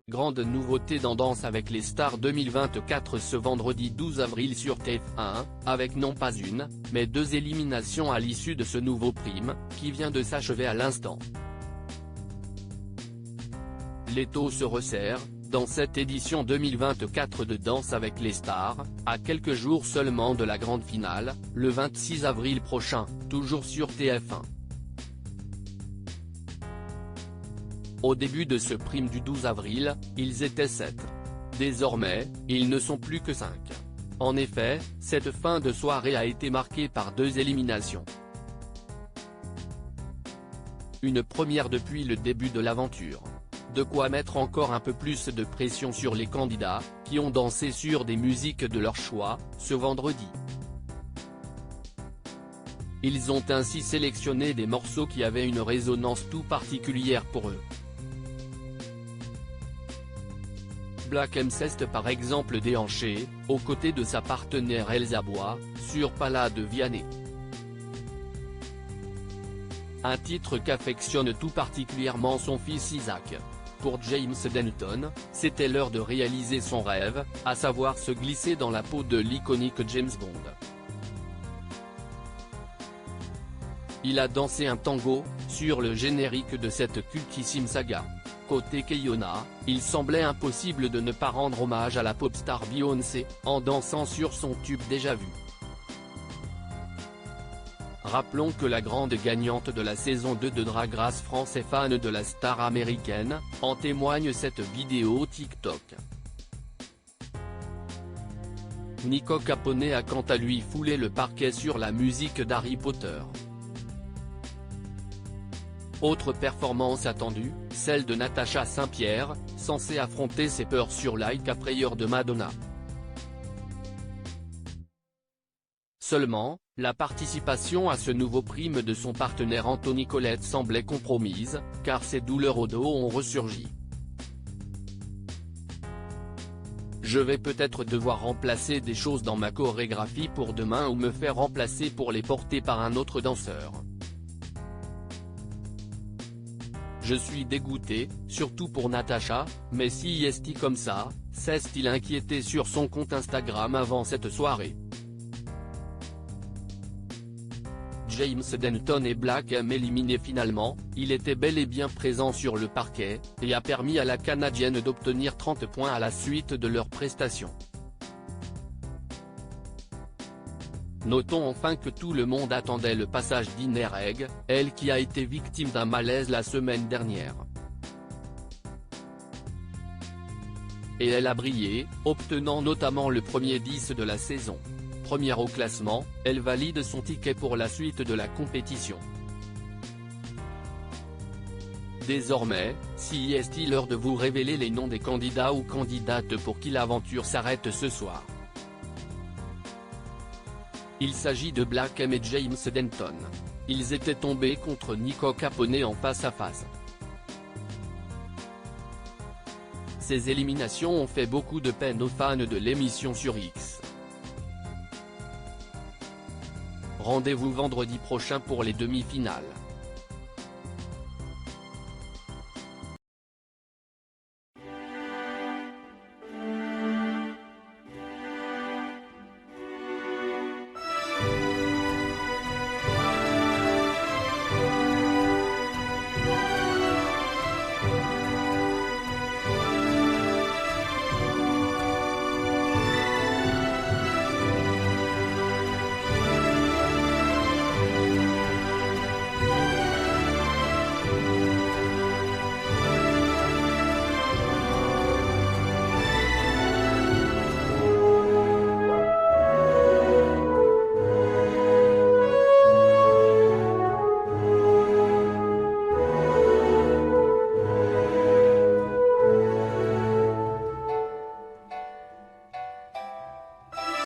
Grande nouveauté dans Danse avec les stars 2024 ce vendredi 12 avril sur TF1, avec non pas une, mais 2 éliminations à l'issue de ce nouveau prime, qui vient de s'achever à l'instant. L'étau se resserre, dans cette édition 2024 de Danse avec les stars, à quelques jours seulement de la grande finale, le 26 avril prochain, toujours sur TF1. Au début de ce prime du 12 avril, ils étaient 7. Désormais, ils ne sont plus que 5. En effet, cette fin de soirée a été marquée par 2 éliminations. Une première depuis le début de l'aventure. De quoi mettre encore un peu plus de pression sur les candidats, qui ont dansé sur des musiques de leur choix, ce vendredi. Ils ont ainsi sélectionné des morceaux qui avaient une résonance tout particulière pour eux. Black Mcest par exemple déhanché, aux côtés de sa partenaire Elsa Bois, sur Pala de Vianney. Un titre qu'affectionne tout particulièrement son fils Isaac. Pour James Denton, c'était l'heure de réaliser son rêve, à savoir se glisser dans la peau de l'iconique James Bond. Il a dansé un tango, sur le générique de cette cultissime saga. Côté Keyona, il semblait impossible de ne pas rendre hommage à la pop star Beyoncé, en dansant sur son tube déjà vu. Rappelons que la grande gagnante de la saison 2 de Drag Race France est fan de la star américaine, en témoigne cette vidéo TikTok. Nico Capone a quant à lui foulé le parquet sur la musique d'Harry Potter. Autre performance attendue, celle de Natacha Saint-Pierre, censée affronter ses peurs sur Like a Prayer de Madonna. Seulement, la participation à ce nouveau prime de son partenaire Anthony Collette semblait compromise, car ses douleurs au dos ont ressurgi. Je vais peut-être devoir remplacer des choses dans ma chorégraphie pour demain ou me faire remplacer pour les porter par un autre danseur. Je suis dégoûté, surtout pour Natacha, mais si est comme ça, s'est-il inquiété sur son compte Instagram avant cette soirée. James Denton et Black M éliminés finalement, il était bel et bien présent sur le parquet, et a permis à la Canadienne d'obtenir 30 points à la suite de leur prestation. Notons enfin que tout le monde attendait le passage d'Inner Egg, elle qui a été victime d'un malaise la semaine dernière. Et elle a brillé, obtenant notamment le premier 10 de la saison. Première au classement, elle valide son ticket pour la suite de la compétition. Désormais, si est-il l'heure de vous révéler les noms des candidats ou candidates pour qui l'aventure s'arrête ce soir. Il s'agit de Black M et James Denton. Ils étaient tombés contre Nico Capone en face-à-face. Ces éliminations ont fait beaucoup de peine aux fans de l'émission sur X. Rendez-vous vendredi prochain pour les demi-finales.